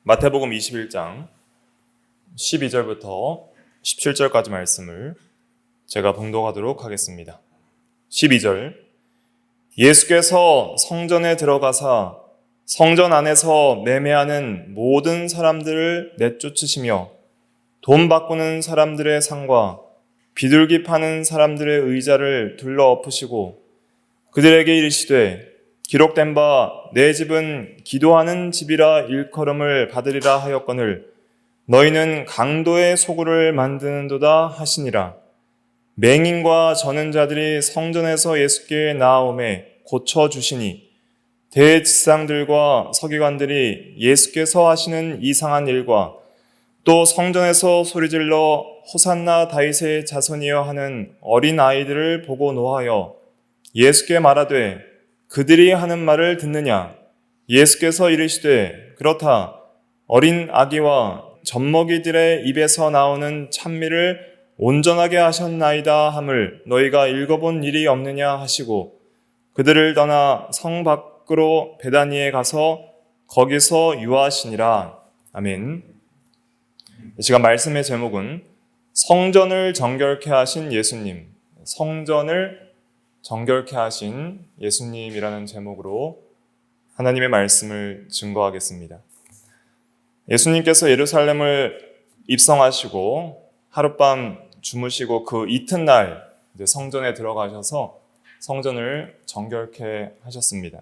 마태복음 21장 12절부터 17절까지 말씀을 제가 봉독하도록 하겠습니다. 12절. 예수께서 성전에 들어가사 성전 안에서 매매하는 모든 사람들을 내쫓으시며 돈 바꾸는 사람들의 상과 비둘기 파는 사람들의 의자를 둘러 엎으시고 그들에게 이르시되 기록된 바 내 집은 기도하는 집이라 일컬음을 받으리라 하였거늘 너희는 강도의 소굴을 만드는도다 하시니라. 맹인과 저는 자들이 성전에서 예수께 나아오매 고쳐주시니 대지상들과 서기관들이 예수께서 하시는 이상한 일과 또 성전에서 소리질러 호산나 다윗의 자손이여 하는 어린 아이들을 보고 노하여 예수께 말하되 그들이 하는 말을 듣느냐? 예수께서 이르시되 그렇다. 어린 아기와 젖먹이들의 입에서 나오는 찬미를 온전하게 하셨나이다 함을 너희가 읽어본 일이 없느냐 하시고 그들을 떠나 성 밖으로 베다니에 가서 거기서 유하시니라. 아멘. 이 시간 말씀의 제목은 성전을 정결케 하신 예수님, 성전을 정결케 하신 예수님이라는 제목으로 하나님의 말씀을 증거하겠습니다. 예수님께서 예루살렘을 입성하시고 하룻밤 주무시고 그 이튿날 성전에 들어가셔서 성전을 정결케 하셨습니다.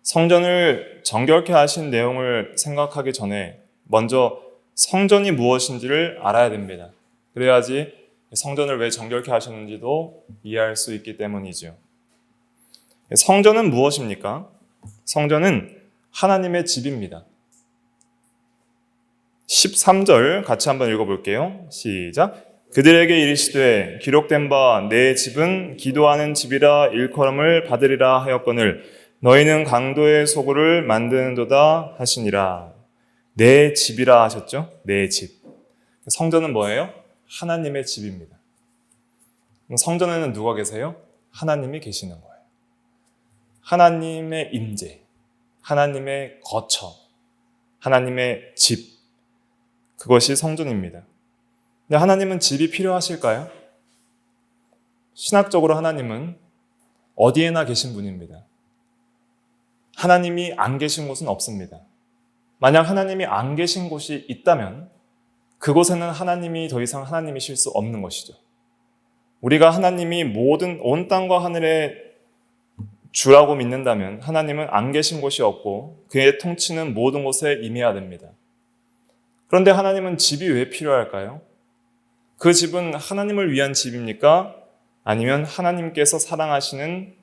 성전을 정결케 하신 내용을 생각하기 전에 먼저 성전이 무엇인지를 알아야 됩니다. 그래야지 성전을 왜 정결케 하셨는지도 이해할 수 있기 때문이죠. 성전은 무엇입니까? 성전은 하나님의 집입니다. 13절 같이 한번 읽어볼게요. 시작. 그들에게 이르시되 기록된 바 내 집은 기도하는 집이라 일컬음을 받으리라 하였거늘 너희는 강도의 소굴을 만드는도다 하시니라. 내 집이라 하셨죠? 내 집. 성전은 뭐예요? 하나님의 집입니다. 성전에는 누가 계세요? 하나님이 계시는 거예요. 하나님의 임재, 하나님의 거처, 하나님의 집, 그것이 성전입니다. 근데 하나님은 집이 필요하실까요? 신학적으로 하나님은 어디에나 계신 분입니다. 하나님이 안 계신 곳은 없습니다. 만약 하나님이 안 계신 곳이 있다면 그곳에는 하나님이 더 이상 하나님이실 수 없는 것이죠. 우리가 하나님이 모든 온 땅과 하늘의 주라고 믿는다면 하나님은 안 계신 곳이 없고 그의 통치는 모든 곳에 임해야 됩니다. 그런데 하나님은 집이 왜 필요할까요? 그 집은 하나님을 위한 집입니까? 아니면 하나님께서 사랑하시는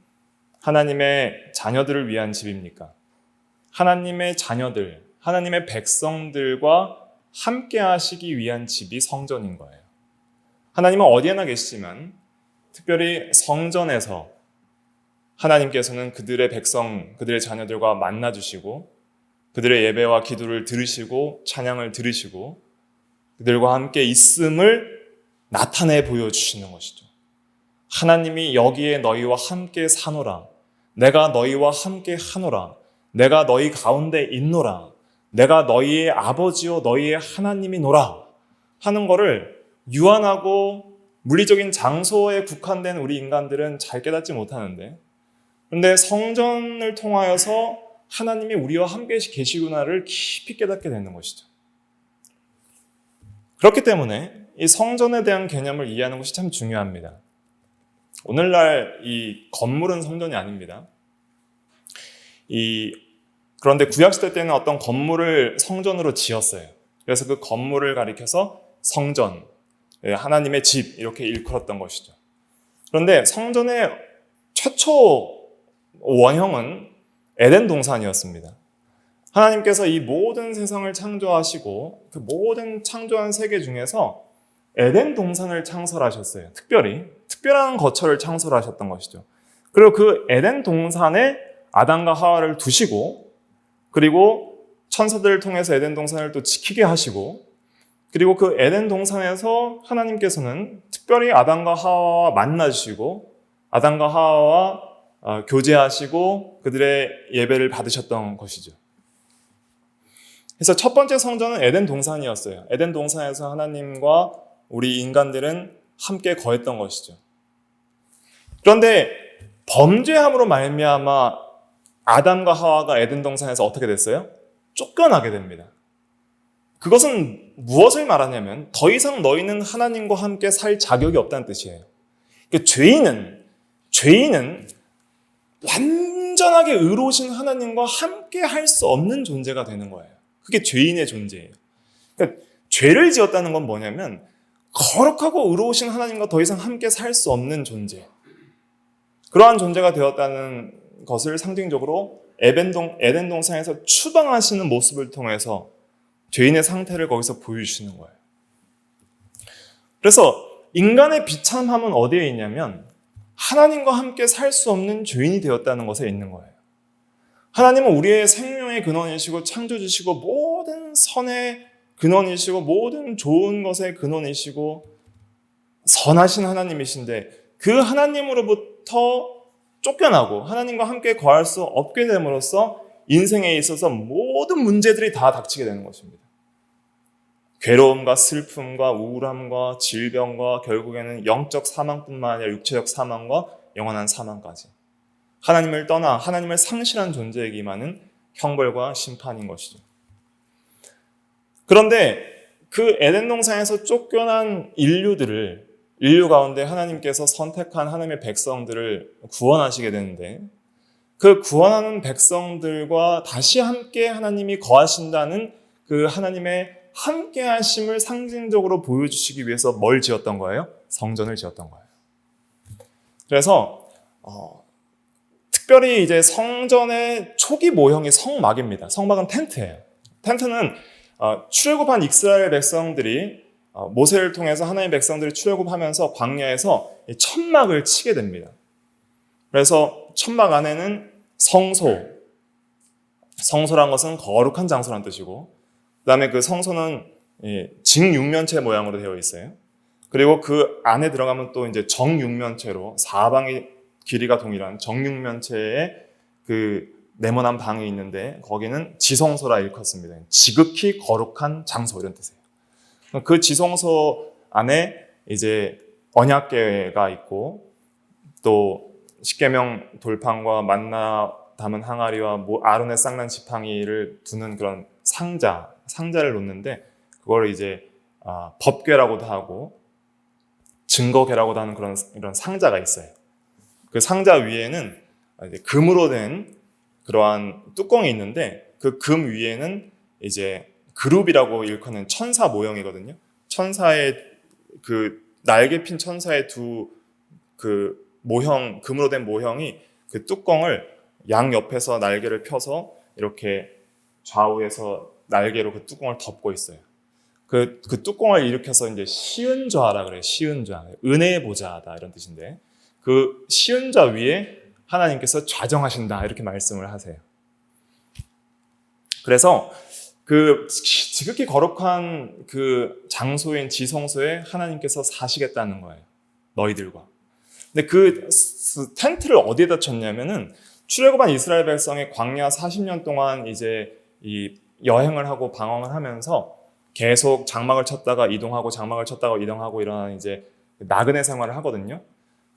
하나님의 자녀들을 위한 집입니까? 하나님의 자녀들, 하나님의 백성들과 함께 하시기 위한 집이 성전인 거예요. 하나님은 어디에나 계시지만 특별히 성전에서 하나님께서는 그들의 백성, 그들의 자녀들과 만나주시고 그들의 예배와 기도를 들으시고 찬양을 들으시고 그들과 함께 있음을 나타내 보여주시는 것이죠. 하나님이 여기에 너희와 함께 사노라. 내가 너희와 함께 하노라. 내가 너희 가운데 있노라. 내가 너희의 아버지요 너희의 하나님이노라 하는 거를 유한하고 물리적인 장소에 국한된 우리 인간들은 잘 깨닫지 못하는데 그런데 성전을 통하여서 하나님이 우리와 함께 계시구나를 깊이 깨닫게 되는 것이죠. 그렇기 때문에 이 성전에 대한 개념을 이해하는 것이 참 중요합니다. 오늘날 이 건물은 성전이 아닙니다. 그런데 구약시대 때는 어떤 건물을 성전으로 지었어요. 그래서 그 건물을 가리켜서 성전, 하나님의 집 이렇게 일컬었던 것이죠. 그런데 성전의 최초 원형은 에덴 동산이었습니다. 하나님께서 이 모든 세상을 창조하시고 그 모든 창조한 세계 중에서 에덴 동산을 창설하셨어요. 특별한 거처를 창설하셨던 것이죠. 그리고 그 에덴 동산에 아담과 하와를 두시고 그리고 천사들을 통해서 에덴 동산을 또 지키게 하시고 그리고 그 에덴 동산에서 하나님께서는 특별히 아담과 하와와 만나주시고 아담과 하와와 교제하시고 그들의 예배를 받으셨던 것이죠. 그래서 첫 번째 성전은 에덴 동산이었어요. 에덴 동산에서 하나님과 우리 인간들은 함께 거했던 것이죠. 그런데 범죄함으로 말미암아 아담과 하와가 에덴 동산에서 어떻게 됐어요? 쫓겨나게 됩니다. 그것은 무엇을 말하냐면 더 이상 너희는 하나님과 함께 살 자격이 없다는 뜻이에요. 그러니까 죄인은 완전하게 의로우신 하나님과 함께 할 수 없는 존재가 되는 거예요. 그게 죄인의 존재예요. 그러니까 죄를 지었다는 건 뭐냐면 거룩하고 의로우신 하나님과 더 이상 함께 살 수 없는 존재. 그러한 존재가 되었다는 것을 상징적으로 에덴 동산에서 추방하시는 모습을 통해서 죄인의 상태를 거기서 보여주시는 거예요. 그래서 인간의 비참함은 어디에 있냐면 하나님과 함께 살 수 없는 죄인이 되었다는 것에 있는 거예요. 하나님은 우리의 생명의 근원이시고 창조주시고 모든 선의 근원이시고 모든 좋은 것의 근원이시고 선하신 하나님이신데 그 하나님으로부터 쫓겨나고 하나님과 함께 거할 수 없게 됨으로써 인생에 있어서 모든 문제들이 다 닥치게 되는 것입니다. 괴로움과 슬픔과 우울함과 질병과 결국에는 영적 사망뿐만 아니라 육체적 사망과 영원한 사망까지 하나님을 떠나 하나님을 상실한 존재에게만은 형벌과 심판인 것이죠. 그런데 그 에덴 동산에서 쫓겨난 인류 가운데 하나님께서 선택한 하나님의 백성들을 구원하시게 되는데 그 구원하는 백성들과 다시 함께 하나님이 거하신다는 그 하나님의 함께 하심을 상징적으로 보여주시기 위해서 뭘 지었던 거예요? 성전을 지었던 거예요. 그래서 특별히 이제 성전의 초기 모형이 성막입니다. 성막은 텐트예요. 텐트는 출애굽한 이스라엘 백성들이 모세를 통해서 하나님의 백성들이 출애굽하면서 광야에서 천막을 치게 됩니다. 그래서 천막 안에는 성소란 것은 거룩한 장소란 뜻이고 그 다음에 그 성소는 직육면체 모양으로 되어 있어요. 그리고 그 안에 들어가면 또 이제 정육면체로 사방의 길이가 동일한 정육면체의 그 네모난 방이 있는데 거기는 지성소라 일컫습니다. 지극히 거룩한 장소 이런 뜻이에요. 그 지성소 안에 이제 언약궤가 있고 또 십계명 돌판과 만나 담은 항아리와 아론의 쌍난 지팡이를 두는 그런 상자를 놓는데 그걸 이제 법궤라고도 하고 증거궤라고도 하는 이런 상자가 있어요. 그 상자 위에는 이제 금으로 된 그러한 뚜껑이 있는데 그 금 위에는 이제 그룹이라고 일컫는 천사 모형이거든요. 천사의 그 날개 핀 천사의 두 그 모형, 금으로 된 모형이 그 뚜껑을 양 옆에서 날개를 펴서 이렇게 좌우에서 날개로 그 뚜껑을 덮고 있어요. 그 뚜껑을 일으켜서 이제 시은좌라 그래요. 시은좌. 은혜의 보좌다 이런 뜻인데 그 시은좌 위에 하나님께서 좌정하신다 이렇게 말씀을 하세요. 그래서 그 지극히 거룩한 그 장소인 지성소에 하나님께서 사시겠다는 거예요. 너희들과. 근데 그 텐트를 어디에다 쳤냐면은 출애굽한 이스라엘 백성이 광야 40년 동안 이제 이 여행을 하고 방황을 하면서 계속 장막을 쳤다가 이동하고 장막을 쳤다가 이동하고 이런 이제 나그네 생활을 하거든요.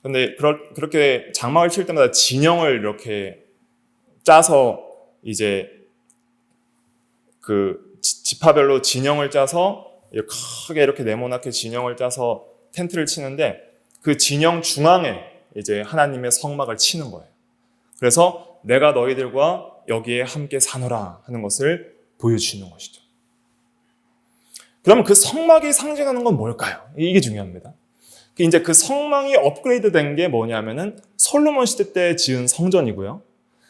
근데 그렇게 장막을 칠 때마다 진영을 이렇게 짜서 이제 그 지파별로 진영을 짜서 크게 이렇게 네모나게 진영을 짜서 텐트를 치는데 그 진영 중앙에 이제 하나님의 성막을 치는 거예요. 그래서 내가 너희들과 여기에 함께 사노라 하는 것을 보여주시는 것이죠. 그러면 그 성막이 상징하는 건 뭘까요? 이게 중요합니다. 이제 그 성막이 업그레이드 된 게 뭐냐면은 솔로몬 시대 때 지은 성전이고요.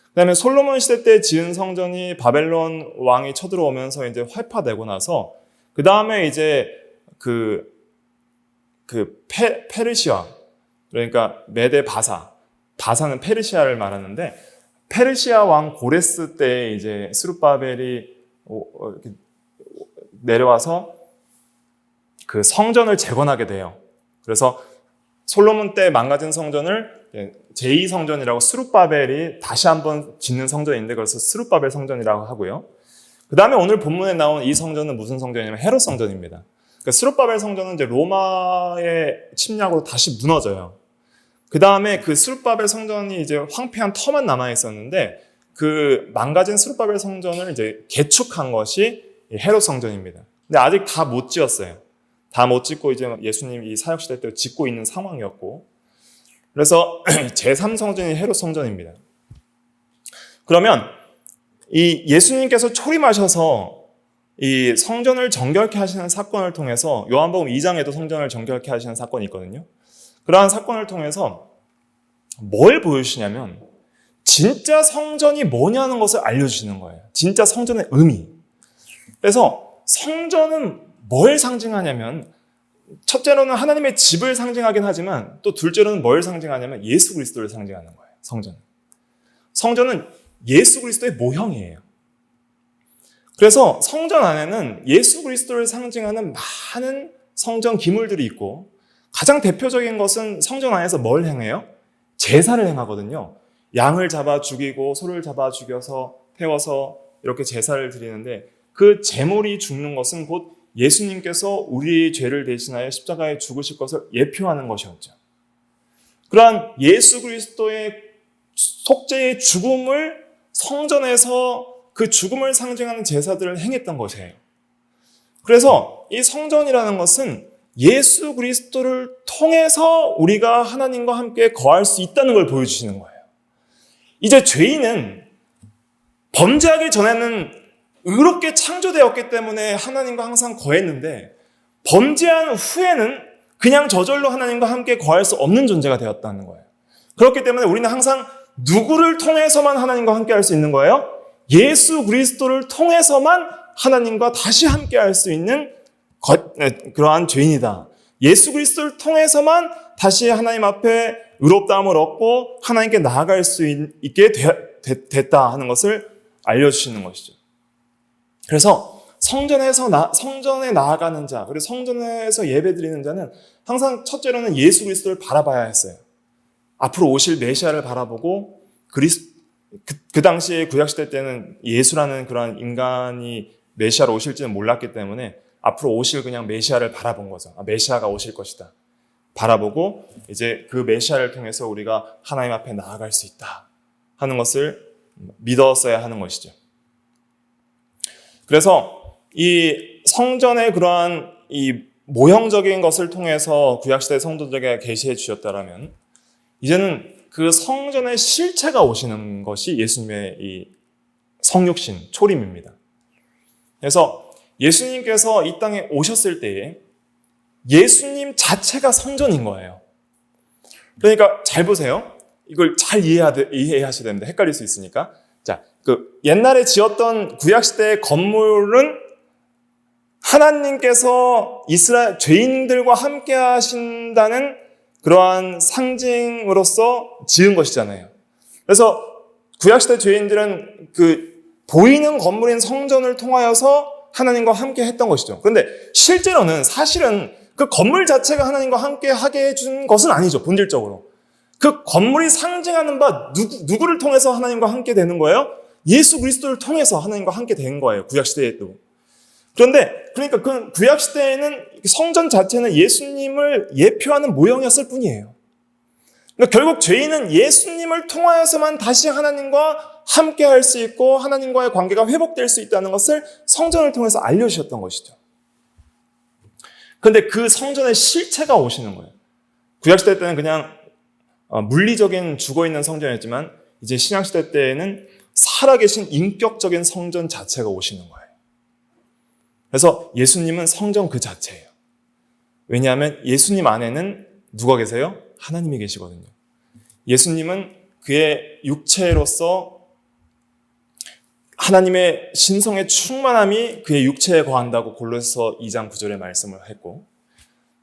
그 다음에 솔로몬 시대 때 지은 성전이 바벨론 왕이 쳐들어오면서 이제 회파되고 나서 그 다음에 이제 페르시아, 그러니까 메데 바사는 페르시아를 말하는데 페르시아 왕 고레스 때 이제 스룹바벨이 내려와서 그 성전을 재건하게 돼요. 그래서 솔로몬 때 망가진 성전을 제2성전이라고 스룹바벨이 다시 한번 짓는 성전인데 그래서 스룹바벨 성전이라고 하고요. 그 다음에 오늘 본문에 나온 이 성전은 무슨 성전이냐면 헤롯 성전입니다. 그러니까 스룹바벨 성전은 이제 로마의 침략으로 다시 무너져요. 그 다음에 그 스룹바벨 성전이 이제 황폐한 터만 남아 있었는데 그 망가진 스룹바벨 성전을 이제 개축한 것이 헤롯 성전입니다. 근데 아직 다 못 지었어요. 다 못 짓고 이제 예수님 이 사역 시대 때 짓고 있는 상황이었고, 그래서 제3성전이 헤롯 성전입니다. 그러면 이 예수님께서 초림하셔서 이 성전을 정결케 하시는 사건을 통해서 요한복음 2장에도 성전을 정결케 하시는 사건이 있거든요. 그러한 사건을 통해서 뭘 보여주시냐면 진짜 성전이 뭐냐는 것을 알려주시는 거예요. 진짜 성전의 의미. 그래서 성전은 뭘 상징하냐면 첫째로는 하나님의 집을 상징하긴 하지만 또 둘째로는 뭘 상징하냐면 예수 그리스도를 상징하는 거예요. 성전은 예수 그리스도의 모형이에요. 그래서 성전 안에는 예수 그리스도를 상징하는 많은 성전 기물들이 있고 가장 대표적인 것은 성전 안에서 뭘 행해요? 제사를 행하거든요. 양을 잡아 죽이고 소를 잡아 죽여서 태워서 이렇게 제사를 드리는데 그 제물이 죽는 것은 곧 예수님께서 우리의 죄를 대신하여 십자가에 죽으실 것을 예표하는 것이었죠. 그러한 예수 그리스도의 속죄의 죽음을 성전에서 그 죽음을 상징하는 제사들을 행했던 것이에요. 그래서 이 성전이라는 것은 예수 그리스도를 통해서 우리가 하나님과 함께 거할 수 있다는 걸 보여주시는 거예요. 이제 죄인은 범죄하기 전에는 의롭게 창조되었기 때문에 하나님과 항상 거했는데 범죄한 후에는 그냥 저절로 하나님과 함께 거할 수 없는 존재가 되었다는 거예요. 그렇기 때문에 우리는 항상 누구를 통해서만 하나님과 함께 할 수 있는 거예요? 예수 그리스도를 통해서만 하나님과 다시 함께 할 수 있는 그러한 죄인이다. 예수 그리스도를 통해서만 다시 하나님 앞에 의롭다함을 얻고 하나님께 나아갈 수 있게 됐다 하는 것을 알려주시는 것이죠. 그래서 성전에 나아가는 자, 그리고 성전에서 예배드리는 자는 항상 첫째로는 예수 그리스도를 바라봐야 했어요. 앞으로 오실 메시아를 바라보고 그 당시에 구약시대 때는 예수라는 그런 인간이 메시아로 오실지는 몰랐기 때문에 앞으로 오실 그냥 메시아를 바라본 거죠. 메시아가 오실 것이다. 바라보고 이제 그 메시아를 통해서 우리가 하나님 앞에 나아갈 수 있다 하는 것을 믿었어야 하는 것이죠. 그래서 이 성전의 그러한 이 모형적인 것을 통해서 구약시대 성도들에게 계시해 주셨다라면 이제는 그 성전의 실체가 오시는 것이 예수님의 이 성육신, 초림입니다. 그래서 예수님께서 이 땅에 오셨을 때에 예수님 자체가 성전인 거예요. 그러니까 잘 보세요. 이걸 잘 이해하셔야 됩니다. 헷갈릴 수 있으니까. 자, 옛날에 지었던 구약시대의 건물은 하나님께서 이스라엘 죄인들과 함께 하신다는 그러한 상징으로서 지은 것이잖아요. 그래서 구약시대 죄인들은 보이는 건물인 성전을 통하여서 하나님과 함께 했던 것이죠. 그런데 실제로는 사실은 그 건물 자체가 하나님과 함께 하게 해준 것은 아니죠. 본질적으로. 그 건물이 상징하는 바 누구를 통해서 하나님과 함께 되는 거예요? 예수 그리스도를 통해서 하나님과 함께 된 거예요. 구약시대에도. 그러니까 그 구약시대에는 성전 자체는 예수님을 예표하는 모형이었을 뿐이에요. 그러니까 결국 죄인은 예수님을 통하여서만 다시 하나님과 함께 할 수 있고 하나님과의 관계가 회복될 수 있다는 것을 성전을 통해서 알려주셨던 것이죠. 그런데 그 성전의 실체가 오시는 거예요. 구약시대 때는 그냥 물리적인 죽어있는 성전이었지만 이제 신약시대 때에는 살아계신 인격적인 성전 자체가 오시는 거예요. 그래서 예수님은 성전 그 자체예요. 왜냐하면 예수님 안에는 누가 계세요? 하나님이 계시거든요. 예수님은 그의 육체로서 하나님의 신성의 충만함이 그의 육체에 거한다고 골로새서 2장 9절에 말씀을 했고,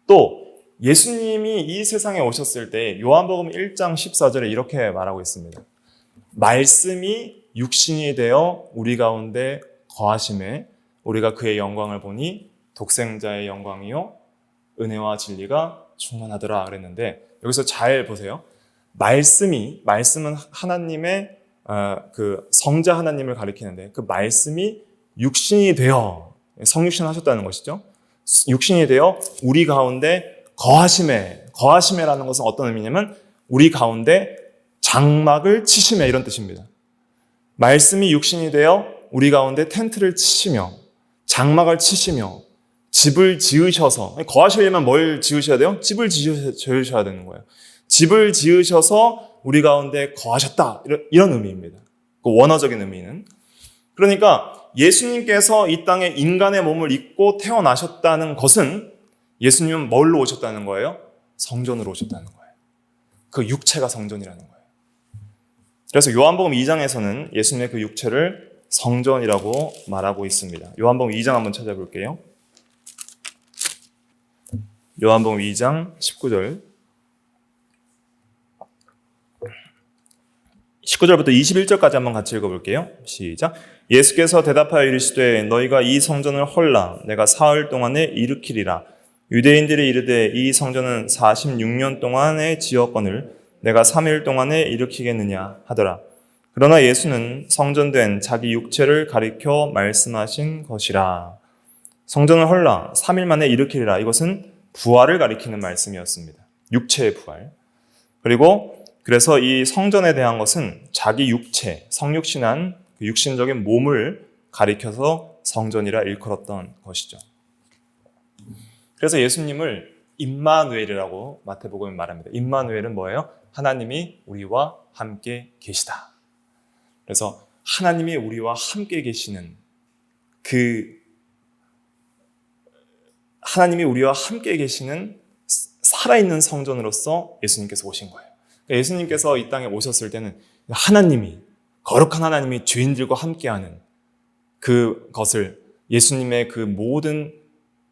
또 예수님이 이 세상에 오셨을 때 요한복음 1장 14절에 이렇게 말하고 있습니다. 말씀이 육신이 되어 우리 가운데 거하심에 우리가 그의 영광을 보니 독생자의 영광이요 은혜와 진리가 충만하더라 그랬는데, 여기서 잘 보세요. 말씀은 하나님의 그 성자 하나님을 가리키는데 그 말씀이 육신이 되어 성육신 하셨다는 것이죠. 육신이 되어 우리 가운데 거하심에라는 것은 어떤 의미냐면 우리 가운데 장막을 치심에 이런 뜻입니다. 말씀이 육신이 되어 우리 가운데 텐트를 치시며 장막을 치시며 집을 지으셔서 거하시려면 뭘 지으셔야 돼요? 집을 지으셔야 되는 거예요. 집을 지으셔서 우리 가운데 거하셨다 이런 의미입니다. 그 원어적인 의미는 그러니까 예수님께서 이 땅에 인간의 몸을 입고 태어나셨다는 것은 예수님은 뭘로 오셨다는 거예요? 성전으로 오셨다는 거예요. 그 육체가 성전이라는 거예요. 그래서 요한복음 2장에서는 예수님의 그 육체를 성전이라고 말하고 있습니다. 요한복음 2장 한번 찾아볼게요. 요한복음 2장 19절 19절부터 21절까지 한번 같이 읽어볼게요. 시작. 예수께서 대답하여 이르시되 너희가 이 성전을 헐라 내가 사흘 동안에 일으키리라. 유대인들이 이르되 이 성전은 46년 동안에 지었거늘 내가 3일 동안에 일으키겠느냐 하더라. 그러나 예수는 성전된 자기 육체를 가리켜 말씀하신 것이라. 성전을 헐라 3일 만에 일으키리라. 이것은 부활을 가리키는 말씀이었습니다. 육체의 부활. 그리고 그래서 이 성전에 대한 것은 자기 육체, 성육신한 그 육신적인 몸을 가리켜서 성전이라 일컬었던 것이죠. 그래서 예수님을 임마누엘이라고 마태복음에 말합니다. 임마누엘은 뭐예요? 하나님이 우리와 함께 계시다. 그래서 하나님이 우리와 함께 계시는 하나님이 우리와 함께 계시는 살아있는 성전으로서 예수님께서 오신 거예요. 그러니까 예수님께서 이 땅에 오셨을 때는 거룩한 하나님이 죄인들과 함께하는 그것을 예수님의 그 모든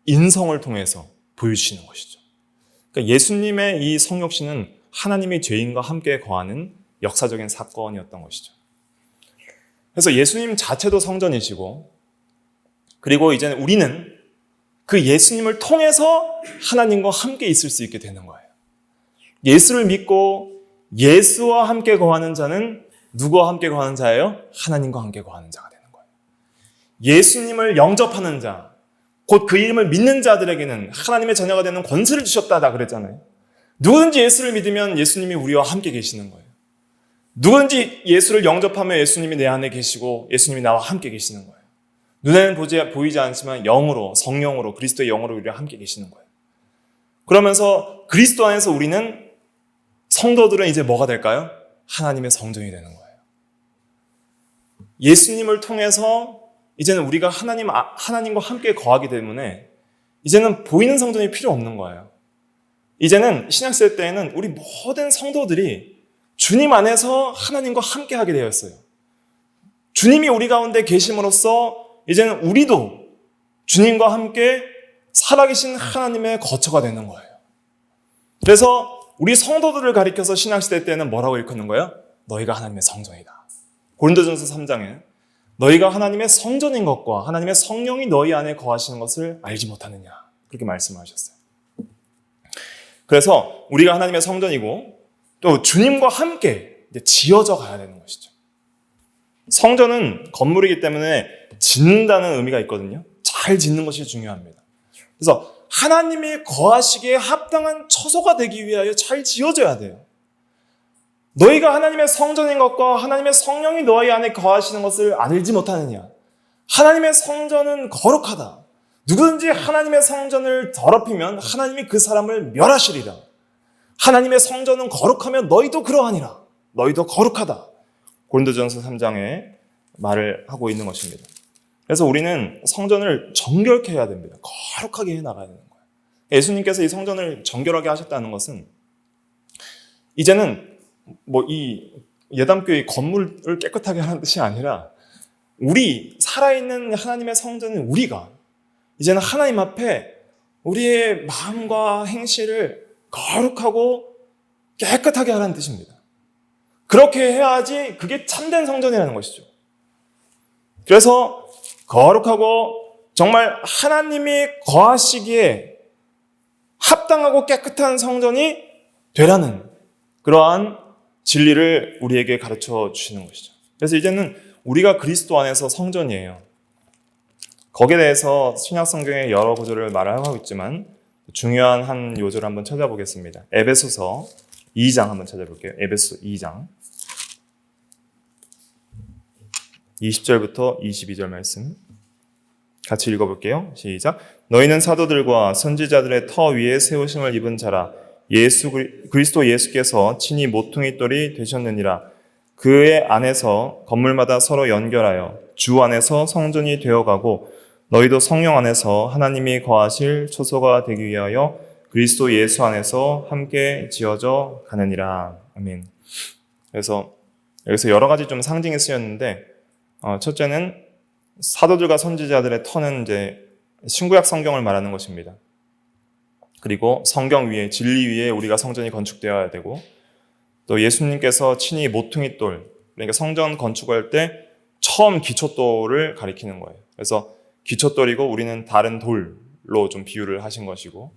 인성을 통해서 보여주시는 것이죠. 그러니까 예수님의 이 성육신은 하나님이 죄인과 함께 거하는 역사적인 사건이었던 것이죠. 그래서 예수님 자체도 성전이시고 그리고 이제는 우리는 그 예수님을 통해서 하나님과 함께 있을 수 있게 되는 거예요. 예수를 믿고 예수와 함께 거하는 자는 누구와 함께 거하는 자예요? 하나님과 함께 거하는 자가 되는 거예요. 예수님을 영접하는 자, 곧 그 이름을 믿는 자들에게는 하나님의 자녀가 되는 권세를 주셨다다 그랬잖아요. 누구든지 예수를 믿으면 예수님이 우리와 함께 계시는 거예요. 누구든지 예수를 영접하면 예수님이 내 안에 계시고 예수님이 나와 함께 계시는 거예요. 눈에는 보이지 않지만 영으로, 성령으로, 그리스도의 영으로 우리와 함께 계시는 거예요. 그러면서 그리스도 안에서 우리는 성도들은 이제 뭐가 될까요? 하나님의 성전이 되는 거예요. 예수님을 통해서 이제는 우리가 하나님과 함께 거하기 때문에 이제는 보이는 성전이 필요 없는 거예요. 이제는 신약시대 때에는 우리 모든 성도들이 주님 안에서 하나님과 함께 하게 되었어요. 주님이 우리 가운데 계심으로써 이제는 우리도 주님과 함께 살아계신 하나님의 거처가 되는 거예요. 그래서 우리 성도들을 가리켜서 신약시대 때는 뭐라고 일컫는 거예요? 너희가 하나님의 성전이다. 고린도전서 3장에 너희가 하나님의 성전인 것과 하나님의 성령이 너희 안에 거하시는 것을 알지 못하느냐 그렇게 말씀하셨어요. 그래서 우리가 하나님의 성전이고 또 주님과 함께 이제 지어져 가야 되는 것이죠. 성전은 건물이기 때문에 짓는다는 의미가 있거든요. 잘 짓는 것이 중요합니다. 그래서 하나님이 거하시기에 합당한 처소가 되기 위하여 잘 지어져야 돼요. 너희가 하나님의 성전인 것과 하나님의 성령이 너희 안에 거하시는 것을 알지 못하느냐. 하나님의 성전은 거룩하다. 누구든지 하나님의 성전을 더럽히면 하나님이 그 사람을 멸하시리라. 하나님의 성전은 거룩하면 너희도 그러하니라. 너희도 거룩하다. 고린도전서 3장에 말을 하고 있는 것입니다. 그래서 우리는 성전을 정결케 해야 됩니다. 거룩하게 해나가야 되는 거예요. 예수님께서 이 성전을 정결하게 하셨다는 것은 이제는 이 예담교회 건물을 깨끗하게 하는 뜻이 아니라 우리 살아있는 하나님의 성전은 우리가 이제는 하나님 앞에 우리의 마음과 행실을 거룩하고 깨끗하게 하라는 뜻입니다. 그렇게 해야지 그게 참된 성전이라는 것이죠. 그래서 거룩하고 정말 하나님이 거하시기에 합당하고 깨끗한 성전이 되라는 그러한 진리를 우리에게 가르쳐 주시는 것이죠. 그래서 이제는 우리가 그리스도 안에서 성전이에요. 거기에 대해서 신약 성경의 여러 구절을 말을 하고 있지만 중요한 한 요절을 한번 찾아보겠습니다. 에베소서 2장 한번 찾아볼게요. 에베소 2장 20절부터 22절 말씀 같이 읽어볼게요. 시작. 너희는 사도들과 선지자들의 터 위에 세우심을 입은 자라. 그리스도 예수께서 친히 모퉁이 돌이 되셨느니라. 그의 안에서 건물마다 서로 연결하여 주 안에서 성전이 되어가고 너희도 성령 안에서 하나님이 거하실 초소가 되기 위하여 그리스도 예수 안에서 함께 지어져 가느니라. 아멘. 그래서 여기서 여러 가지 좀 상징이 쓰였는데 첫째는 사도들과 선지자들의 터는 이제 신구약 성경을 말하는 것입니다. 그리고 성경 위에 진리 위에 우리가 성전이 건축되어야 되고 또 예수님께서 친히 모퉁이 돌 그러니까 성전 건축할 때 처음 기초돌을 가리키는 거예요. 그래서 기초돌이고 우리는 다른 돌로 좀 비유를 하신 것이고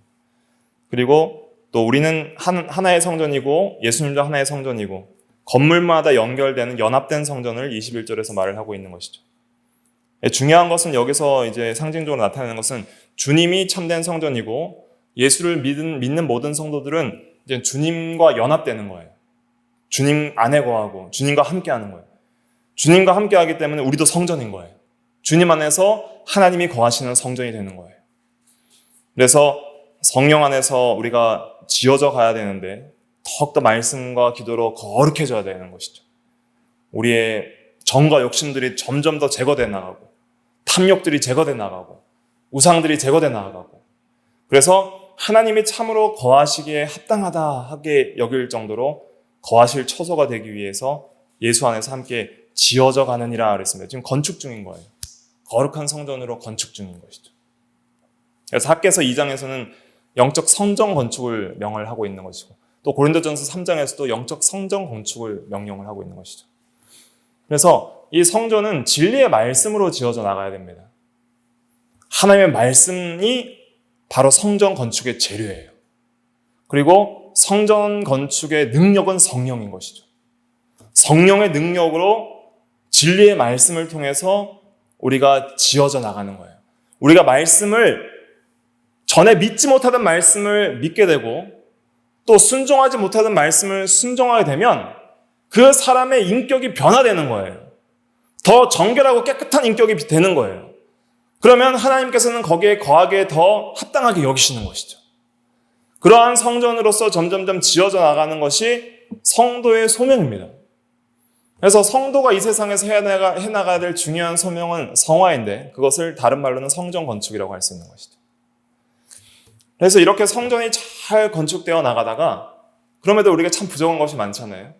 그리고 또 우리는 하나의 성전이고 예수님도 하나의 성전이고 건물마다 연결되는 연합된 성전을 21절에서 말을 하고 있는 것이죠. 중요한 것은 여기서 이제 상징적으로 나타내는 것은 주님이 참된 성전이고 예수를 믿는 모든 성도들은 이제 주님과 연합되는 거예요. 주님 안에 거하고 주님과 함께하는 거예요. 주님과 함께하기 때문에 우리도 성전인 거예요. 주님 안에서 하나님이 거하시는 성전이 되는 거예요. 그래서 성령 안에서 우리가 지어져 가야 되는데 더욱더 말씀과 기도로 거룩해져야 되는 것이죠. 우리의 정과 욕심들이 점점 더 제거돼 나가고 탐욕들이 제거돼 나가고 우상들이 제거돼 나가고 그래서 하나님이 참으로 거하시기에 합당하게 여길 정도로 거하실 처소가 되기 위해서 예수 안에서 함께 지어져 가느니라 그랬습니다. 지금 건축 중인 거예요. 거룩한 성전으로 건축 중인 것이죠. 그래서 학개서 2장에서는 영적 성전 건축을 명을 하고 있는 것이고 또 고린도전서 3장에서도 영적 성전 건축을 명령을 하고 있는 것이죠. 그래서 이 성전은 진리의 말씀으로 지어져 나가야 됩니다. 하나님의 말씀이 바로 성전 건축의 재료예요. 그리고 성전 건축의 능력은 성령인 것이죠. 성령의 능력으로 진리의 말씀을 통해서 우리가 지어져 나가는 거예요. 우리가 말씀을 전에 믿지 못하던 말씀을 믿게 되고 또 순종하지 못하던 말씀을 순종하게 되면 그 사람의 인격이 변화되는 거예요. 더 정결하고 깨끗한 인격이 되는 거예요. 그러면 하나님께서는 거기에 거하기에 더 합당하게 여기시는 것이죠. 그러한 성전으로서 점점점 지어져 나가는 것이 성도의 소명입니다. 그래서 성도가 이 세상에서 해나가야 될 중요한 소명은 성화인데 그것을 다른 말로는 성전 건축이라고 할 수 있는 것이죠. 그래서 이렇게 성전이 잘 건축되어 나가다가 그럼에도 우리가 참 부족한 것이 많잖아요.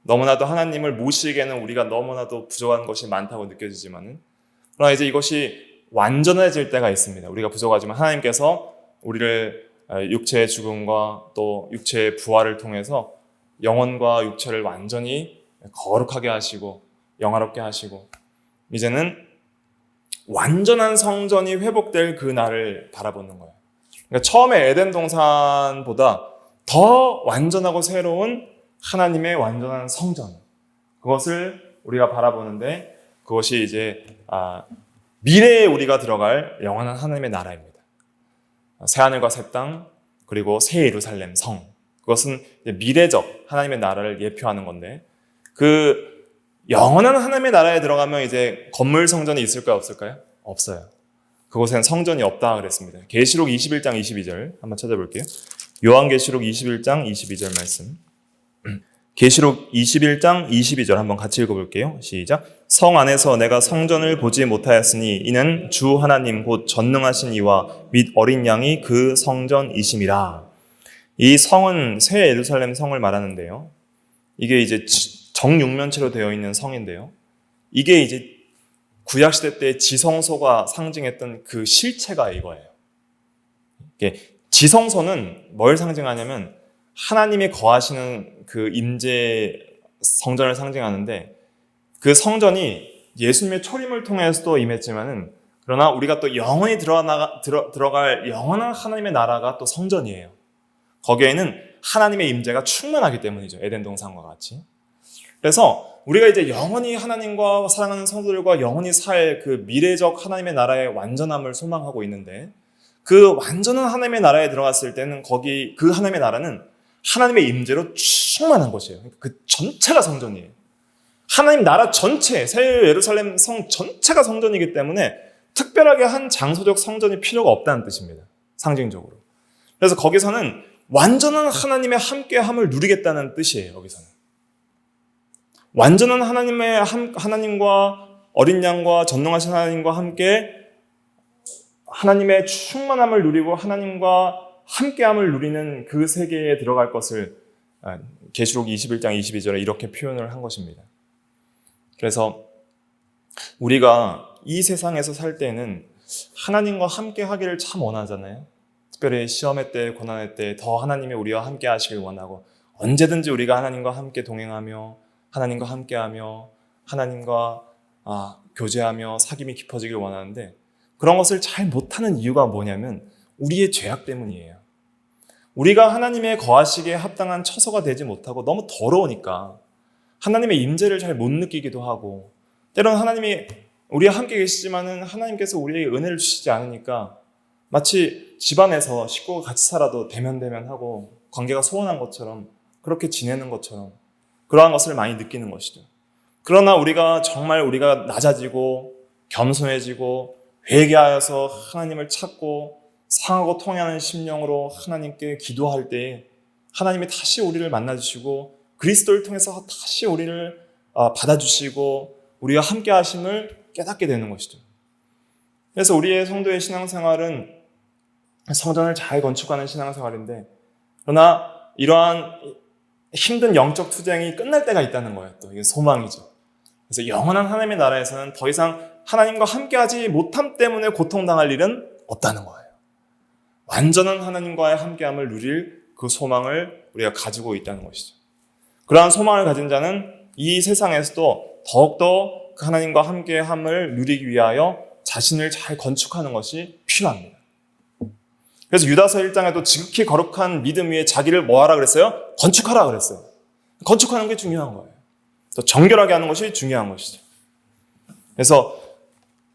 너무나도 하나님을 모시기에는 우리가 너무나도 부족한 것이 많다고 느껴지지만은 그러나 이제 이것이 완전해질 때가 있습니다. 우리가 부족하지만 하나님께서 우리를 육체의 죽음과 또 육체의 부활을 통해서 영혼과 육체를 완전히 거룩하게 하시고 영화롭게 하시고 이제는 완전한 성전이 회복될 그 날을 바라보는 거예요. 그러니까 처음에 에덴 동산보다 더 완전하고 새로운 하나님의 완전한 성전 그것을 우리가 바라보는데 그것이 이제 미래에 우리가 들어갈 영원한 하나님의 나라입니다. 새하늘과 새 땅 그리고 새 예루살렘 성 그것은 미래적 하나님의 나라를 예표하는 건데 그 영원한 하나님의 나라에 들어가면 이제 건물 성전이 있을까요? 없을까요? 없어요. 그곳엔 성전이 없다 그랬습니다. 계시록 21장 22절 한번 찾아볼게요. 요한계시록 21장 22절 말씀. 계시록 21장 22절 한번 같이 읽어볼게요. 시작. 성 안에서 내가 성전을 보지 못하였으니 이는 주 하나님 곧 전능하신 이와 및 어린 양이 그 성전이심이라. 이 성은 새 예루살렘 성을 말하는데요. 이게 이제 정육면체로 되어 있는 성인데요. 이게 이제 구약시대 때 지성소가 상징했던 그 실체가 이거예요. 지성소는 뭘 상징하냐면 하나님이 거하시는 그 임재 성전을 상징하는데 그 성전이 예수님의 초림을 통해서도 임했지만은 그러나 우리가 또 영원히 들어갈 영원한 하나님의 나라가 또 성전이에요. 거기에는 하나님의 임재가 충만하기 때문이죠. 에덴 동산과 같이. 그래서 우리가 이제 영원히 하나님과 사랑하는 성도들과 영원히 살 그 미래적 하나님의 나라의 완전함을 소망하고 있는데, 그 완전한 하나님의 나라에 들어갔을 때는 거기 그 하나님의 나라는 하나님의 임재로 충만한 것이에요. 그 전체가 성전이에요. 하나님 나라 전체, 새 예루살렘 성 전체가 성전이기 때문에 특별하게 한 장소적 성전이 필요가 없다는 뜻입니다. 상징적으로. 그래서 거기서는 완전한 하나님의 함께함을 누리겠다는 뜻이에요. 여기서는 완전한 하나님과 어린 양과 전능하신 하나님과 함께 하나님의 충만함을 누리고 하나님과 함께함을 누리는 그 세계에 들어갈 것을 계시록 21장 22절에 이렇게 표현을 한 것입니다. 그래서 우리가 이 세상에서 살 때는 하나님과 함께 하기를 참 원하잖아요. 특별히 시험의 때, 고난의 때 더 하나님이 우리와 함께 하시길 원하고, 언제든지 우리가 하나님과 함께 동행하며 하나님과 함께하며 하나님과 교제하며 사귐이 깊어지길 원하는데, 그런 것을 잘 못하는 이유가 뭐냐면 우리의 죄악 때문이에요. 우리가 하나님의 거하시기에 합당한 처소가 되지 못하고 너무 더러우니까 하나님의 임재를 잘 못 느끼기도 하고, 때로는 하나님이 우리와 함께 계시지만은 하나님께서 우리에게 은혜를 주시지 않으니까 마치 집안에서 식구가 같이 살아도 대면대면하고 관계가 소원한 것처럼, 그렇게 지내는 것처럼 그러한 것을 많이 느끼는 것이죠. 그러나 우리가 정말 우리가 낮아지고 겸손해지고 회개하여서 하나님을 찾고 상하고 통하는 심령으로 하나님께 기도할 때 하나님이 다시 우리를 만나주시고 그리스도를 통해서 다시 우리를 받아주시고 우리와 함께 하심을 깨닫게 되는 것이죠. 그래서 우리의 성도의 신앙생활은 성전을 잘 건축하는 신앙생활인데, 그러나 이러한 힘든 영적 투쟁이 끝날 때가 있다는 거예요. 또 이게 소망이죠. 그래서 영원한 하나님의 나라에서는 더 이상 하나님과 함께하지 못함 때문에 고통당할 일은 없다는 거예요. 완전한 하나님과의 함께함을 누릴 그 소망을 우리가 가지고 있다는 것이죠. 그러한 소망을 가진 자는 이 세상에서도 더욱더 그 하나님과 함께함을 누리기 위하여 자신을 잘 건축하는 것이 필요합니다. 그래서 유다서 1장에도 지극히 거룩한 믿음 위에 자기를 뭐하라 그랬어요? 건축하라 그랬어요. 건축하는 게 중요한 거예요. 또 정결하게 하는 것이 중요한 것이죠. 그래서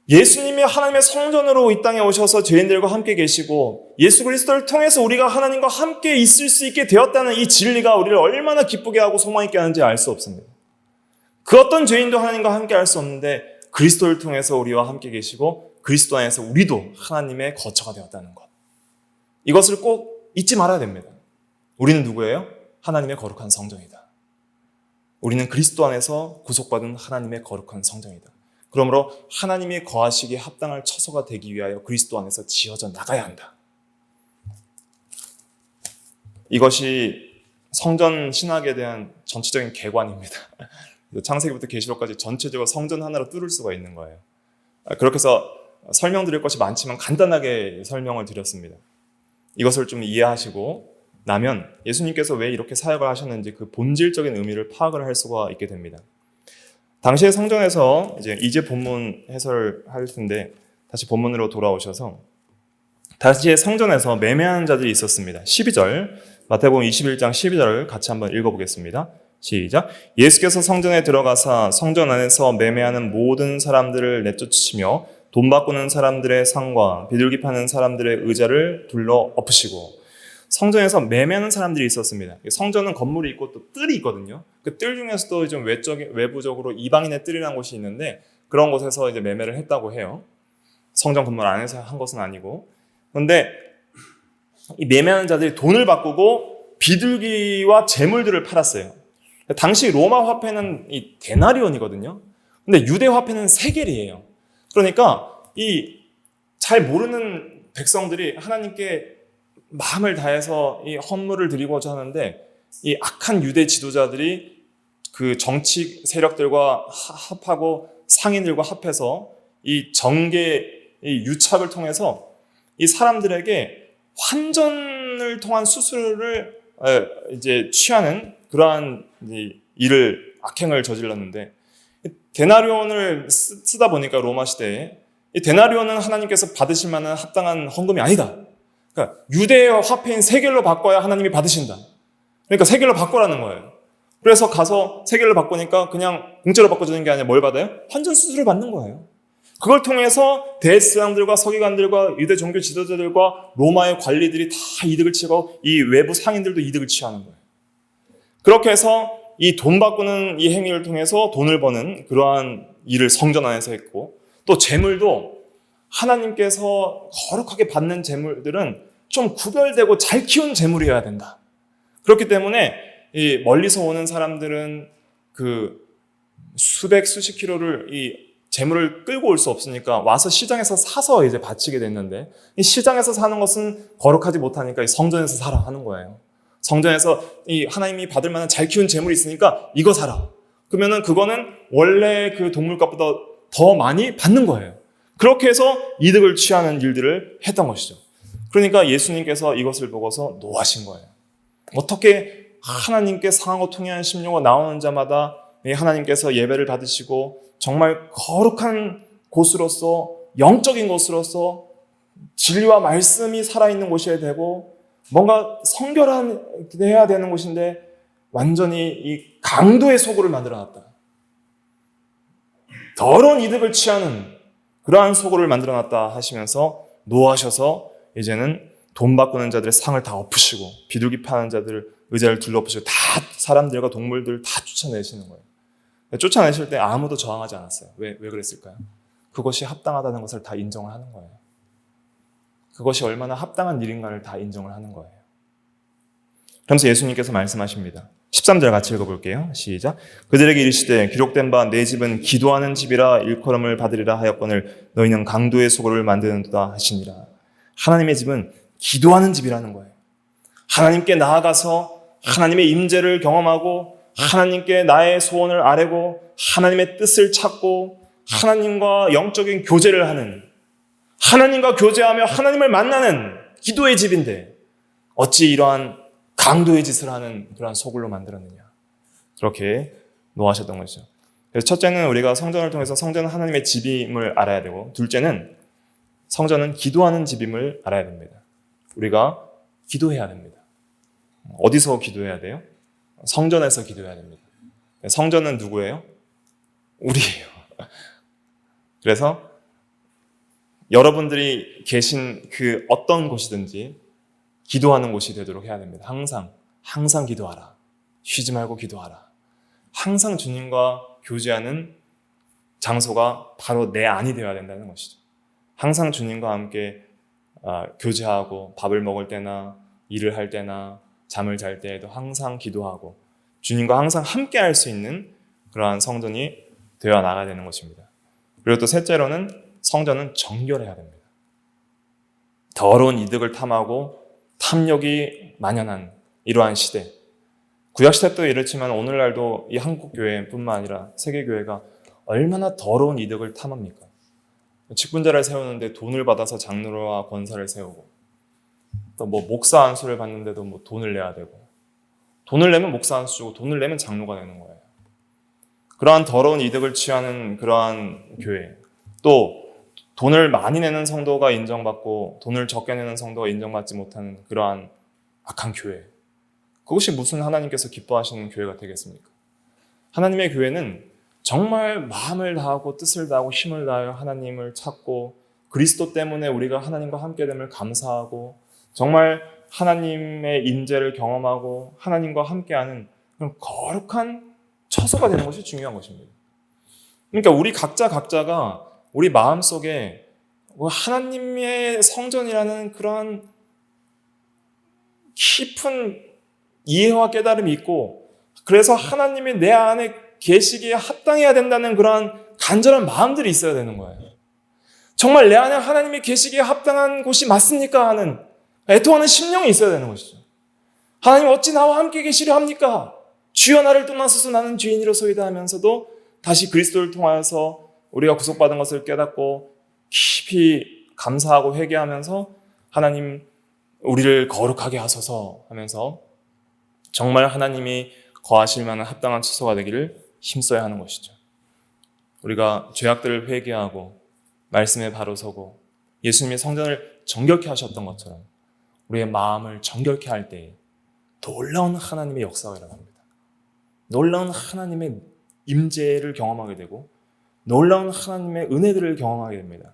예수님이 하나님의 성전으로 이 땅에 오셔서 죄인들과 함께 계시고 예수 그리스도를 통해서 우리가 하나님과 함께 있을 수 있게 되었다는 이 진리가 우리를 얼마나 기쁘게 하고 소망 있게 하는지 알 수 없습니다. 그 어떤 죄인도 하나님과 함께 할 수 없는데 그리스도를 통해서 우리와 함께 계시고 그리스도 안에서 우리도 하나님의 거처가 되었다는 것. 이것을 꼭 잊지 말아야 됩니다. 우리는 누구예요? 하나님의 거룩한 성전이다. 우리는 그리스도 안에서 구속받은 하나님의 거룩한 성전이다. 그러므로 하나님이 거하시기에 합당할 처소가 되기 위하여 그리스도 안에서 지어져 나가야 한다. 이것이 성전 신학에 대한 전체적인 개관입니다. 창세기부터 계시록까지 전체적으로 성전 하나로 뚫을 수가 있는 거예요. 그렇게 해서 설명드릴 것이 많지만 간단하게 설명을 드렸습니다. 이것을 좀 이해하시고 나면 예수님께서 왜 이렇게 사역을 하셨는지 그 본질적인 의미를 파악을 할 수가 있게 됩니다. 당시의 성전에서 이제 본문 해설할 텐데 다시 본문으로 돌아오셔서 당시의 성전에서 매매하는 자들이 있었습니다. 12절 마태복음 21장 12절을 같이 한번 읽어보겠습니다. 시작. 예수께서 성전에 들어가사 성전 안에서 매매하는 모든 사람들을 내쫓으시며 돈 바꾸는 사람들의 상과 비둘기 파는 사람들의 의자를 둘러 엎으시고. 성전에서 매매하는 사람들이 있었습니다. 성전은 건물이 있고 또 뜰이 있거든요. 그 뜰 중에서도 좀 외부적으로 이방인의 뜰이라는 곳이 있는데 그런 곳에서 이제 매매를 했다고 해요. 성전 건물 안에서 한 것은 아니고. 그런데 이 매매하는 자들이 돈을 바꾸고 비둘기와 재물들을 팔았어요. 당시 로마 화폐는 이 데나리온이거든요. 근데 유대 화폐는 세겔이에요. 그러니까 이 잘 모르는 백성들이 하나님께 마음을 다해서 이 헌물을 드리고자 하는데 이 악한 유대 지도자들이 그 정치 세력들과 합하고 상인들과 합해서 이 정계, 이 유착을 통해서 이 사람들에게 환전을 통한 수수료를 이제 취하는 그러한 악행을 저질렀는데 데나리온을 쓰다 보니까 로마 시대에 이 데나리온은 하나님께서 받으실 만한 합당한 헌금이 아니다. 그러니까 유대의 화폐인 세겔로 바꿔야 하나님이 받으신다. 그러니까 세겔로 바꾸라는 거예요. 그래서 가서 세계를 바꾸니까 그냥 공짜로 바꿔주는 게 아니라 뭘 받아요? 환전 수수료를 받는 거예요. 그걸 통해서 대제사장들과 서기관들과 유대 종교 지도자들과 로마의 관리들이 다 이득을 취하고 이 외부 상인들도 이득을 취하는 거예요. 그렇게 해서 이 돈 바꾸는 이 행위를 통해서 돈을 버는 그러한 일을 성전 안에서 했고, 또 재물도 하나님께서 거룩하게 받는 재물들은 좀 구별되고 잘 키운 재물이어야 된다. 그렇기 때문에 이 멀리서 오는 사람들은 그 수십 킬로를 이 재물을 끌고 올 수 없으니까 와서 시장에서 사서 이제 바치게 됐는데, 이 시장에서 사는 것은 거룩하지 못하니까 이 성전에서 사라 하는 거예요. 성전에서 이 하나님이 받을 만한 잘 키운 재물이 있으니까 이거 사라. 그러면은 그거는 원래 그 동물값보다 더 많이 받는 거예요. 그렇게 해서 이득을 취하는 일들을 했던 것이죠. 그러니까 예수님께서 이것을 보고서 노하신 거예요. 어떻게 하나님께 상하고 통해하는 심령과 나오는 자마다 하나님께서 예배를 받으시고 정말 거룩한 곳으로서, 영적인 곳으로서 진리와 말씀이 살아있는 곳이어야 되고 뭔가 성결해야 되는 곳인데 완전히 이 강도의 소굴을 만들어놨다. 더러운 이득을 취하는 그러한 소굴을 만들어놨다 하시면서 노하셔서 이제는 돈 바꾸는 자들의 상을 다 엎으시고 비둘기 파는 자들 의자를 둘러엎으시고 다 사람들과 동물들 다 쫓아내시는 거예요. 쫓아내실 때 아무도 저항하지 않았어요. 왜 그랬을까요? 그것이 합당하다는 것을 다 인정을 하는 거예요. 그것이 얼마나 합당한 일인가를 다 인정을 하는 거예요. 그러면서 예수님께서 말씀하십니다. 13절 같이 읽어볼게요. 시작. 그들에게 이르시되 기록된 바 내 집은 기도하는 집이라 일컬음을 받으리라 하였거늘 너희는 강도의 소굴을 만드는도다 하시니라. 하나님의 집은 기도하는 집이라는 거예요. 하나님께 나아가서 하나님의 임재를 경험하고 하나님께 나의 소원을 아뢰고 하나님의 뜻을 찾고 하나님과 영적인 교제를 하는, 하나님과 교제하며 하나님을 만나는 기도의 집인데 어찌 이러한 강도의 짓을 하는 그러한 소굴로 만들었느냐. 그렇게 노하셨던 것이죠. 그래서 첫째는 우리가 성전을 통해서 성전은 하나님의 집임을 알아야 되고, 둘째는 성전은 기도하는 집임을 알아야 됩니다. 우리가 기도해야 됩니다. 어디서 기도해야 돼요? 성전에서 기도해야 됩니다. 성전은 누구예요? 우리예요. 그래서 여러분들이 계신 그 어떤 곳이든지 기도하는 곳이 되도록 해야 됩니다. 항상 기도하라. 쉬지 말고 기도하라. 항상 주님과 교제하는 장소가 바로 내 안이 되어야 된다는 것이죠. 항상 주님과 함께 교제하고 밥을 먹을 때나 일을 할 때나 잠을 잘 때에도 항상 기도하고 주님과 항상 함께 할 수 있는 그러한 성전이 되어 나가야 되는 것입니다. 그리고 또 셋째로는 성전은 정결해야 됩니다. 더러운 이득을 탐하고 탐욕이 만연한 이러한 시대, 구약시대 도 이렇지만 오늘날도 이 한국교회뿐만 아니라 세계교회가 얼마나 더러운 이득을 탐합니까? 직분자를 세우는데 돈을 받아서 장로와 권사를 세우고, 또 뭐 목사 안수를 받는데도 뭐 돈을 내야 되고, 돈을 내면 목사 안수 주고 돈을 내면 장로가 되는 거예요. 그러한 더러운 이득을 취하는 그러한 교회, 또 돈을 많이 내는 성도가 인정받고 돈을 적게 내는 성도가 인정받지 못하는 그러한 악한 교회, 그것이 무슨 하나님께서 기뻐하시는 교회가 되겠습니까? 하나님의 교회는 정말 마음을 다하고 뜻을 다하고 힘을 다하여 하나님을 찾고 그리스도 때문에 우리가 하나님과 함께됨을 감사하고 정말 하나님의 임재를 경험하고 하나님과 함께하는 그런 거룩한 처소가 되는 것이 중요한 것입니다. 그러니까 우리 각자가 우리 마음속에 하나님의 성전이라는 그런 깊은 이해와 깨달음이 있고, 그래서 하나님이 내 안에 계시기에 합당해야 된다는 그런 간절한 마음들이 있어야 되는 거예요. 정말 내 안에 하나님이 계시기에 합당한 곳이 맞습니까? 하는 애통하는 심령이 있어야 되는 것이죠. 하나님 어찌 나와 함께 계시려 합니까? 주여 나를 떠나소서 나는 죄인이로소이다 하면서도 다시 그리스도를 통하여서 우리가 구속받은 것을 깨닫고 깊이 감사하고 회개하면서 하나님 우리를 거룩하게 하소서 하면서 정말 하나님이 거하실 만한 합당한 처소가 되기를 힘써야 하는 것이죠. 우리가 죄악들을 회개하고 말씀에 바로 서고 예수님의 성전을 정결케 하셨던 것처럼 우리의 마음을 정결케 할 때에 놀라운 하나님의 역사가 일어납니다. 놀라운 하나님의 임재를 경험하게 되고 놀라운 하나님의 은혜들을 경험하게 됩니다.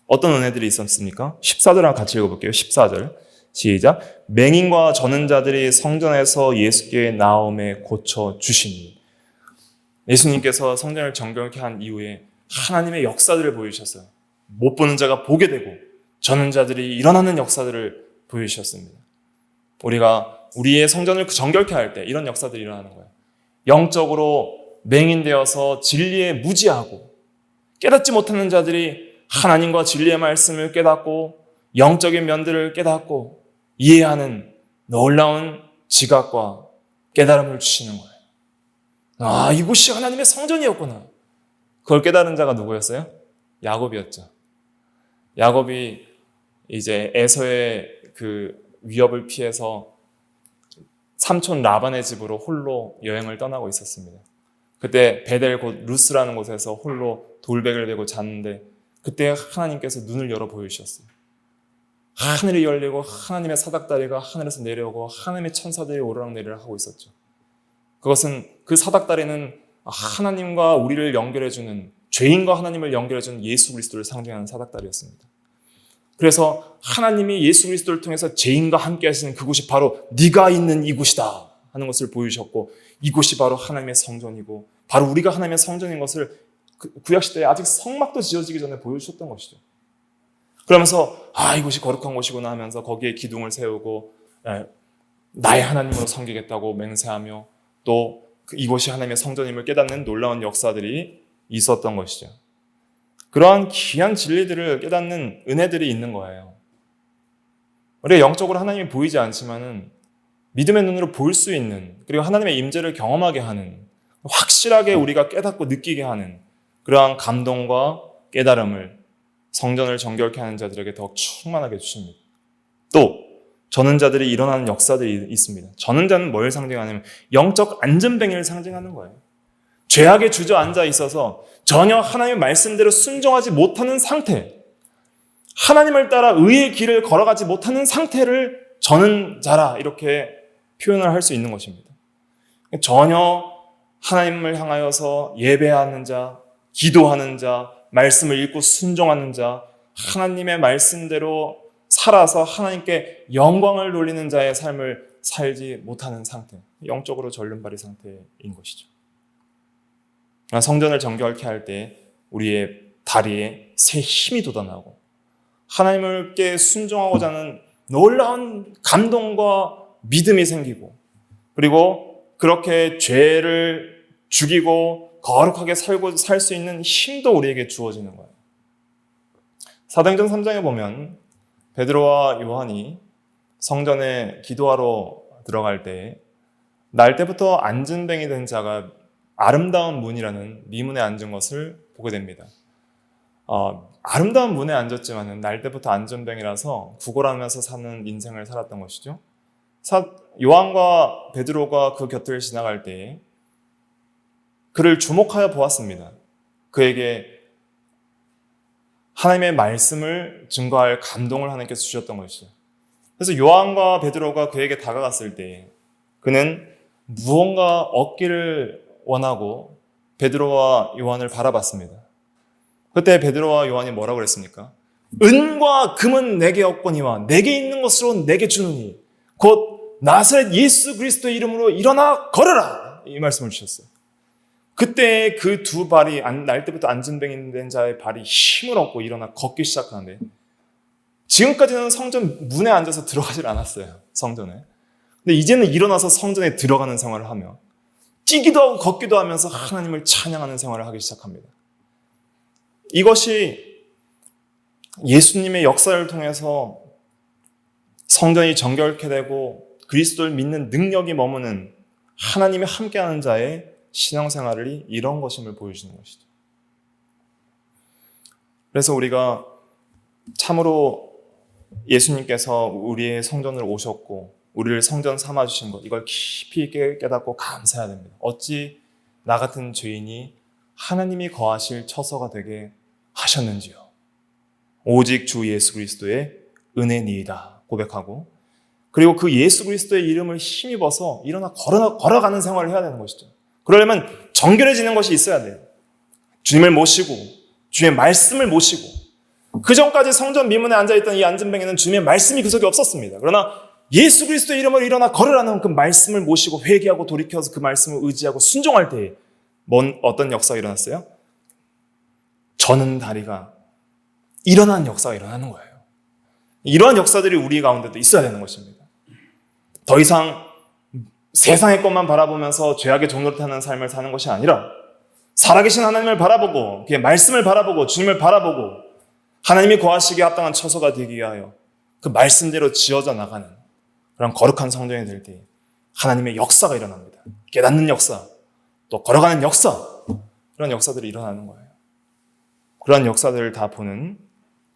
어떤 은혜들이 있었습니까? 14절랑 같이 읽어볼게요. 14절 시작. 맹인과 저는 자들이 성전에서 예수께 나옴에 고쳐 주시니. 예수님께서 성전을 정결케 한 이후에 하나님의 역사들을 보여주셨어요. 못 보는 자가 보게 되고 저는 자들이 일어나는 역사들을 보여주셨습니다. 우리가 우리의 성전을 정결케 할 때 이런 역사들이 일어나는 거예요. 영적으로 맹인되어서 진리에 무지하고 깨닫지 못하는 자들이 하나님과 진리의 말씀을 깨닫고 영적인 면들을 깨닫고 이해하는 놀라운 지각과 깨달음을 주시는 거예요. 아, 이곳이 하나님의 성전이었구나. 그걸 깨달은 자가 누구였어요? 야곱이었죠. 야곱이 이제 에서의 그 위협을 피해서 삼촌 라반의 집으로 홀로 여행을 떠나고 있었습니다. 그때 베델 곧 루스라는 곳에서 홀로 돌베개를 메고 잤는데 그때 하나님께서 눈을 열어 보여주셨어요. 하늘이 열리고 하나님의 사닥다리가 하늘에서 내려오고 하나님의 천사들이 오르락내리락 하고 있었죠. 그것은 그 사닥다리는 하나님과 우리를 연결해주는, 죄인과 하나님을 연결해주는 예수 그리스도를 상징하는 사닥다리였습니다. 그래서 하나님이 예수 그리스도를 통해서 죄인과 함께 하시는 그곳이 바로 네가 있는 이곳이다 하는 것을 보여주셨고, 이곳이 바로 하나님의 성전이고 바로 우리가 하나님의 성전인 것을 구약시대에 아직 성막도 지어지기 전에 보여주셨던 것이죠. 그러면서 이곳이 거룩한 곳이구나 하면서 거기에 기둥을 세우고 나의 하나님으로 섬기겠다고 맹세하며 또 이곳이 하나님의 성전임을 깨닫는 놀라운 역사들이 있었던 것이죠. 그러한 귀한 진리들을 깨닫는 은혜들이 있는 거예요. 우리가 영적으로 하나님이 보이지 않지만은 믿음의 눈으로 볼 수 있는, 그리고 하나님의 임재를 경험하게 하는, 확실하게 우리가 깨닫고 느끼게 하는 그러한 감동과 깨달음을 성전을 정결케 하는 자들에게 더욱 충만하게 주십니다. 또 저는 자들이 일어나는 역사들이 있습니다. 저는 자는 뭘 상징하냐면 영적 안전뱅이를 상징하는 거예요. 죄악에 주저앉아 있어서 전혀 하나님의 말씀대로 순종하지 못하는 상태, 하나님을 따라 의의 길을 걸어가지 못하는 상태를 저는 자라 이렇게 표현을 할 수 있는 것입니다. 전혀 하나님을 향하여서 예배하는 자, 기도하는 자, 말씀을 읽고 순종하는 자, 하나님의 말씀대로 살아서 하나님께 영광을 돌리는 자의 삶을 살지 못하는 상태, 영적으로 절름발이 상태인 것이죠. 성전을 정결케 할 때 우리의 다리에 새 힘이 돋아나고 하나님께 순종하고자 하는 놀라운 감동과 믿음이 생기고, 그리고 그렇게 죄를 죽이고 거룩하게 살 수 있는 힘도 우리에게 주어지는 거예요. 사도행전 3장에 보면 베드로와 요한이 성전에 기도하러 들어갈 때 날 때부터 안전뱅이 된 자가 아름다운 문이라는 미문에 앉은 것을 보게 됩니다. 아름다운 문에 앉았지만 날 때부터 안전뱅이라서 구걸하면서 사는 인생을 살았던 것이죠. 요한과 베드로가 그 곁을 지나갈 때 그를 주목하여 보았습니다. 그에게 하나님의 말씀을 증거할 감동을 하나님께서 주셨던 것이죠. 그래서 요한과 베드로가 그에게 다가갔을 때 그는 무언가 얻기를 원하고 베드로와 요한을 바라봤습니다. 그때 베드로와 요한이 뭐라고 그랬습니까? 은과 금은 내게 없거니와 내게 있는 것으로 내게 주느니 곧 나사렛 예수 그리스도의 이름으로 일어나 걸어라, 이 말씀을 주셨어요. 그때 그 두 발이 날 때부터 안전뱅이 된 자의 발이 힘을 얻고 일어나 걷기 시작하는데, 지금까지는 성전 문에 앉아서 들어가질 않았어요, 성전에. 근데 이제는 일어나서 성전에 들어가는 생활을 하며 뛰기도 하고 걷기도 하면서 하나님을 찬양하는 생활을 하기 시작합니다. 이것이 예수님의 역사를 통해서 성전이 정결케 되고 그리스도를 믿는 능력이 머무는 하나님이 함께하는 자의 신앙생활이 이런 것임을 보여주는 것이죠. 그래서 우리가 참으로 예수님께서 우리의 성전을 오셨고 우리를 성전 삼아주신 것, 이걸 깊이 있게 깨닫고 감사해야 됩니다. 어찌 나 같은 죄인이 하나님이 거하실 처소가 되게 하셨는지요. 오직 주 예수 그리스도의 은혜니이다 고백하고, 그리고 그 예수 그리스도의 이름을 힘입어서 일어나 걸어가는 생활을 해야 되는 것이죠. 그러려면 정결해지는 것이 있어야 돼요. 주님을 모시고 주님의 말씀을 모시고 그 전까지 성전 미문에 앉아있던 이 안진뱅이는 주님의 말씀이 그 속에 없었습니다. 그러나 예수 그리스도의 이름으로 일어나 걸으라는 그 말씀을 모시고 회개하고 돌이켜서 그 말씀을 의지하고 순종할 때에 어떤 역사가 일어났어요? 저는 다리가 일어나는 역사가 일어나는 거예요. 이러한 역사들이 우리 가운데도 있어야 되는 것입니다. 더 이상 세상의 것만 바라보면서 죄악의 종노릇하는 삶을 사는 것이 아니라 살아계신 하나님을 바라보고 그의 말씀을 바라보고 주님을 바라보고 하나님이 거하시기에 합당한 처소가 되기 위하여 그 말씀대로 지어져 나가는 그런 거룩한 성전이 될 때 하나님의 역사가 일어납니다. 깨닫는 역사, 또 걸어가는 역사, 그런 역사들이 일어나는 거예요. 그런 역사들을 다 보는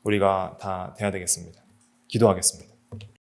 우리가 다 돼야 되겠습니다. 기도하겠습니다.